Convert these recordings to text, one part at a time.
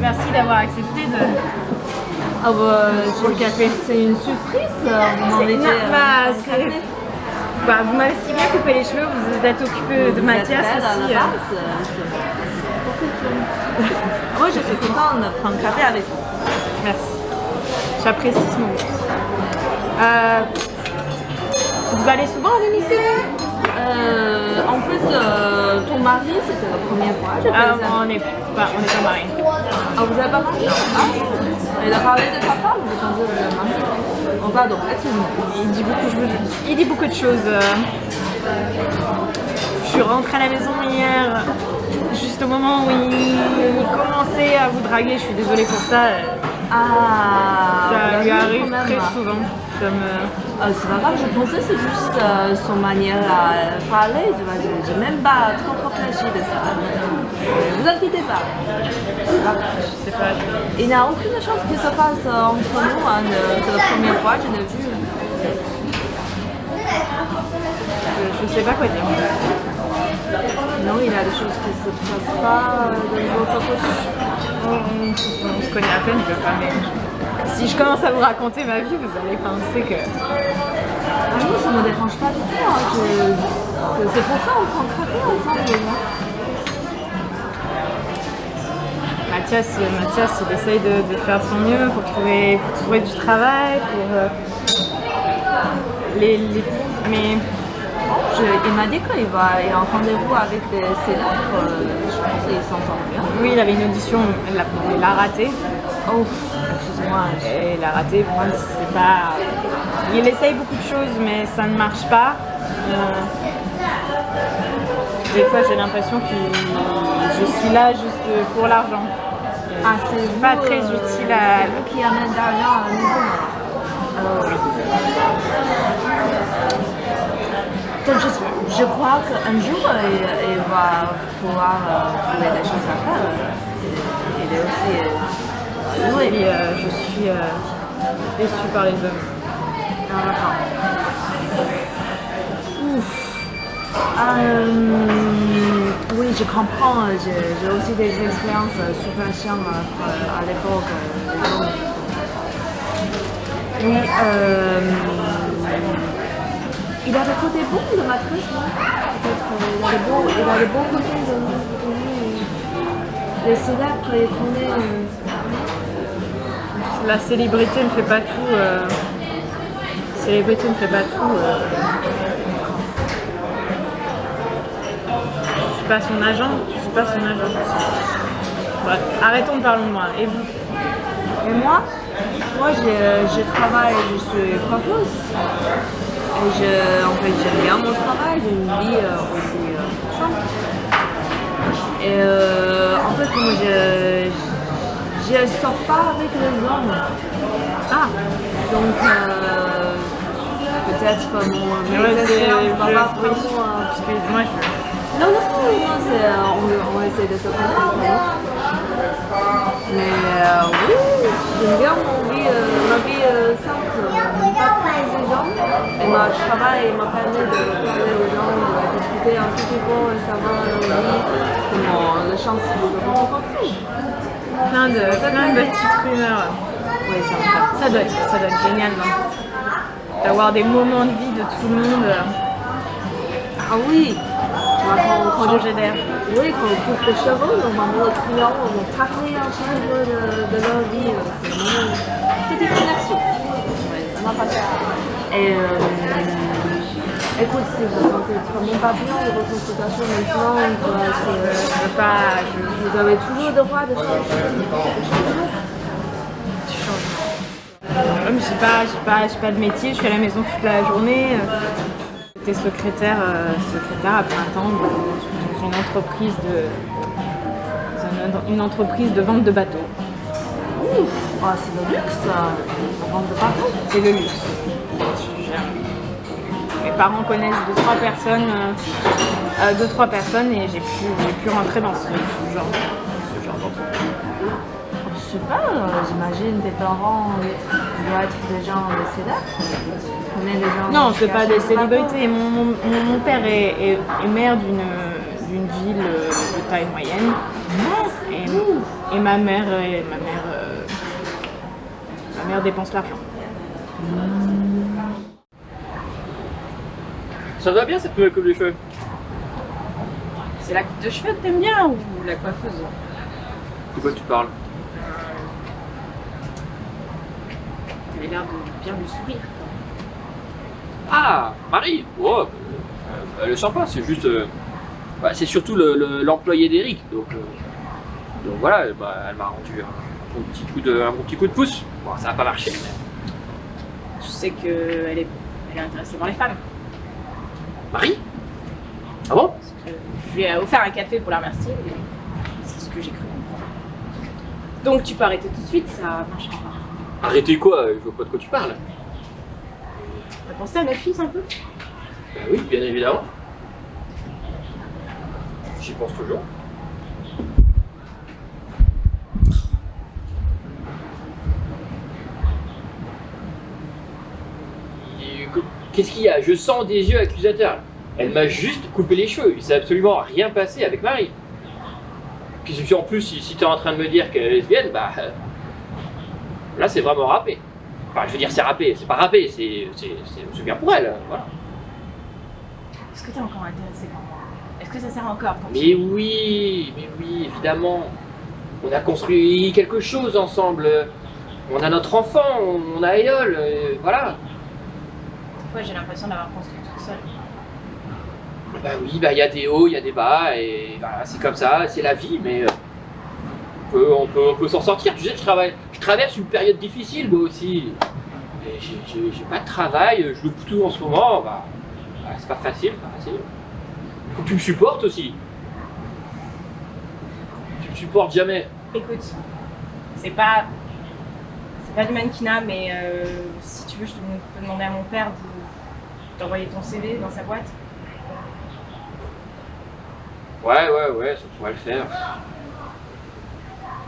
merci d'avoir accepté de... Ah bah, pour le café. c'est une surprise. Vous m'en mettez vous m'avez si bien coupé les cheveux, vous êtes occupé de Mathias aussi. Moi, je suis contente de prendre un café avec vous. Merci. J'apprécie ce moment. Vous allez souvent à domicile? En fait, ton mari, c'était la première fois. On n'est pas mariés. Ah, vous n'avez pas marié? Ah, il a parlé de ta femme, de quand vous êtes marié. Oh, pardon, Il dit beaucoup de choses. Je suis rentrée à la maison hier, juste au moment où il commençait à vous draguer. Je suis désolée pour ça. Ça lui arrive très souvent. C'est pas grave, je pensais que c'est juste son manière à parler. J'ai même pas trop réfléchi de ça. Vous inquiétez pas. Je sais pas. Il n'y a aucune chance que ça passe entre nous. Hein. C'est la première fois que je l'ai vu. Je sais pas quoi dire. Non, il y a des choses qui se passent pas de votre côté. On se connaît à peine, je veux pas, mais si je commence à vous raconter ma vie, vous allez penser que... Ah non, ça me dérange pas du tout. Hein. C'est pour ça qu'on prend le café ensemble. Mathias, il essaye de faire son mieux pour trouver du travail, mais... Il m'a dit qu'il y a un rendez-vous avec des célèbres, je pense qu'il s'en sort bien. Oui, il avait une audition, il l'a raté. Oh, excuse-moi. Il l'a raté, pour moi, c'est pas... Il essaye beaucoup de choses, mais ça ne marche pas. Des fois, j'ai l'impression que je suis là juste pour l'argent. C'est pas très utile à... C'est vous qui amène d'argent à la maison. Je crois qu'un jour, il va pouvoir trouver des choses à faire. Il est aussi... Oui, je suis déçue par les hommes. Oui, je comprends. J'ai aussi des expériences super chiantes à l'époque. Oui, il a le côté bon de Matrice, non? Peut-être il a les bons côtés de lui. Les célèbres qu'il connaît. La célébrité ne fait pas tout. Célébrité ne fait pas tout. Je suis pas son agent. Bref, arrêtons de parler de moi. Et vous? Et moi, je travaille, je suis coiffeuse. Et en fait, j'aime bien mon travail, j'ai une vie aussi simple. Et en fait, comme je ne sors pas avec les hommes. Donc, peut-être mes expériences ne vont pas vraiment... Excuse-moi, Non, on essaie de se connaître. Mais oui, j'aime bien ma vie simple, pas très exigeante. Et mon travail m'a permis de parler aux gens, de discuter un petit peu et savoir leur vie, comment la chance de rencontrer. plein de petites rumeurs. Oui, Ça doit être génial, non? D'avoir des moments de vie de tout le monde. Ah oui, quand Changer d'air. Oui, quand on coupe les cheveux, normalement les clients vont parler un petit peu de leur vie. C'est vraiment une petite connexion. Ouais, ça m'a pas fait. Et écoute, si vous sentez vraiment pas bien de votre consultation maintenant, vous avez toujours le droit de changer. Tu changes. J'ai pas de métier, je suis à la maison toute la journée. J'étais secrétaire à plein temps dans une entreprise de vente de bateaux. C'est le luxe, la vente de bateaux. C'est le luxe. Mes parents connaissent deux, trois personnes et j'ai pu rentrer dans ce genre d'entreprise. Super, j'imagine tes parents doivent être des gens célèbres. Non, c'est pas des célébrités. Mon père est maire d'une ville de taille moyenne. Et ma mère dépense l'argent. Ça va bien cette nouvelle coupe de cheveux? C'est la coupe de cheveux que t'aimes bien ou la coiffeuse? De quoi tu parles? T'avais l'air de bien lui sourire. Ah, Marie! Oh, elle est sympa, c'est juste. C'est surtout l'employé d'Eric. Donc voilà, elle m'a rendu un bon petit coup de pouce. Bon, ça n'a pas marché, mais. Je sais qu'elle est intéressée par les femmes. Marie? Ah bon? Je lui ai offert un café pour la remercier. Et c'est ce que j'ai cru comprendre. Donc tu peux arrêter tout de suite, ça marchera pas. Arrêtez quoi? Je vois pas de quoi tu parles. T'as pensé à notre fils un peu? Ben oui, bien évidemment. J'y pense toujours. Qu'est-ce qu'il y a? Je sens des yeux accusateurs. Elle m'a juste coupé les cheveux. Il s'est absolument rien passé avec Marie. Puis en plus, si tu es en train de me dire qu'elle est lesbienne, bah là c'est vraiment râpé. Enfin, je veux dire, c'est râpé. C'est pas râpé, c'est bien pour elle. Voilà. Est-ce que t'es encore intéressé par moi? Est-ce que ça sert encore quand mais oui, évidemment. On a construit quelque chose ensemble. On a notre enfant, on a Aïol, voilà. Des fois, j'ai l'impression d'avoir construit toute seule. Bah oui, il y a des hauts, il y a des bas, et voilà, c'est comme ça, c'est la vie, mais on peut s'en sortir. Tu sais, je traverse une période difficile, moi aussi. J'ai pas de travail, je loupe tout en ce moment, c'est pas facile, Faut que tu me supportes aussi. Tu me supportes jamais. Écoute, c'est pas du mannequinat, mais si tu veux, je peux demander à mon père d'envoyer ton CV dans sa boîte. Ouais, ça pourrait le faire.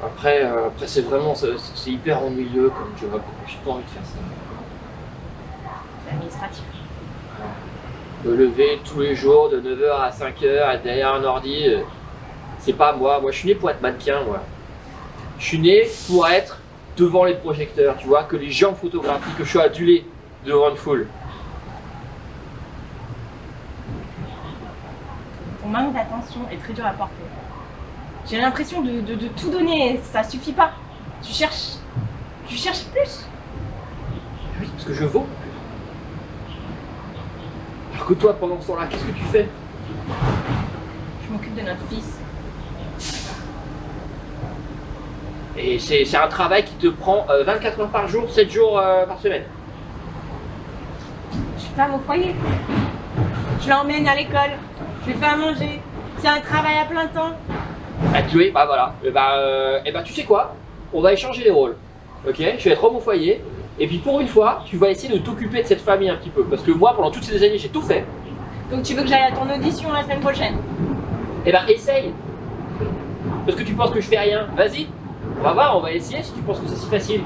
Après c'est vraiment, c'est hyper ennuyeux comme job, j'ai pas envie de faire ça. C'est administratif. Me lever tous les jours de 9h à 5h, être derrière un ordi, c'est pas moi. Moi, je suis né pour être mannequin, moi. Je suis né pour être devant les projecteurs, tu vois, que les gens photographient, que je sois adulé devant une foule. Ton manque d'attention est très dur à porter. J'ai l'impression de tout donner, ça suffit pas. Tu cherches plus. Oui, parce que je vaux. Alors que toi, pendant ce temps-là, qu'est-ce que tu fais? Je m'occupe de notre fils. Et c'est un travail qui te prend 24 heures par jour, 7 jours par semaine. Je suis femme au foyer. Je l'emmène à l'école. Je lui fais à manger. C'est un travail à plein temps. Oui, bah voilà. Et bah tu sais quoi? On va échanger les rôles. Ok? Je vais être homme au foyer. Et puis pour une fois, tu vas essayer de t'occuper de cette famille un petit peu. Parce que moi, pendant toutes ces années, j'ai tout fait. Donc tu veux que j'aille à ton audition la semaine prochaine? Eh ben essaye. Parce que tu penses que je fais rien. Vas-y. On va voir, on va essayer si tu penses que c'est si facile.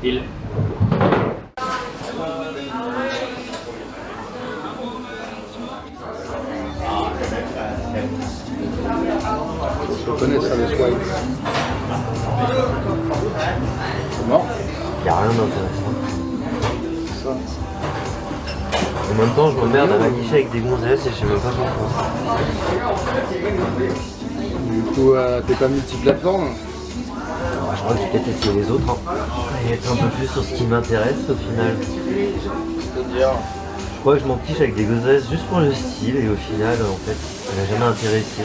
Deal. Je connais ça, le swipe. Comment? Il n'y a rien d'intéressant. Ça. En même temps, je m'emmerde à manicher avec des gonzesses et je sais même pas pourquoi. Du coup, t'es pas multiplateforme? Je crois que j'ai peut-être essayé les autres. Et être un peu plus sur ce qui m'intéresse au final. C'est-à-dire? Je crois que je m'en fiche avec des gonzesses juste pour le style et au final, en fait, ça m'a jamais intéressé.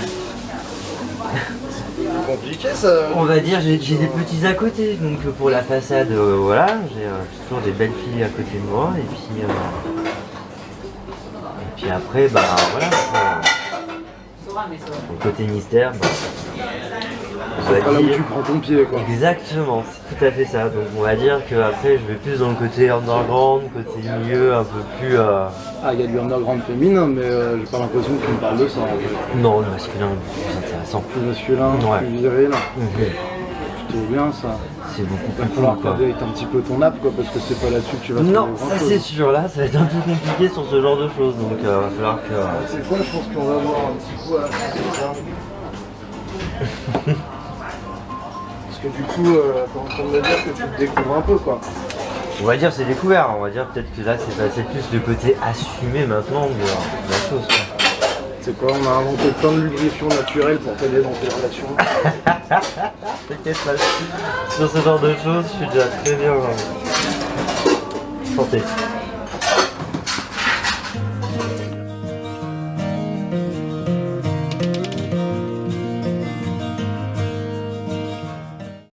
C'est compliqué ça. On va dire, j'ai des petits à côté. Donc pour la façade, voilà, j'ai toujours des belles filles à côté de moi. Et puis après, bah voilà. Le côté mystère, bah, on va C'est pas là où dire- tu prends ton pied quoi. Exactement, c'est tout à fait ça. Donc on va dire qu'après je vais plus dans le côté underground, côté milieu un peu plus... Ah, il y a du underground féminin, mais j'ai pas l'impression que tu me parles de ça en fait. Non, le masculin est plus intéressant. Plus masculin, Ouais. plus viril. Mhm. plutôt bien ça. C'est beaucoup Il va plus falloir cool que quoi. tu un petit peu ton app quoi, parce que c'est pas là-dessus que tu vas Non, trouver ça grand-chose. c'est sûr, là ça va être un peu compliqué sur ce genre de choses, donc il va falloir que... C'est quoi, je pense qu'on va voir un petit coup à la fin de ça. Parce que du coup, t'es en train de me dire que tu te découvres un peu quoi. On va dire c'est découvert, on va dire peut-être que là c'est plus le côté assumé maintenant de la chose quoi. C'est quoi, on a inventé plein de lubrifiants naturels pour t'aider dans tes relations. T'inquiète pas, sur ce genre de choses, je suis déjà très bien. Santé.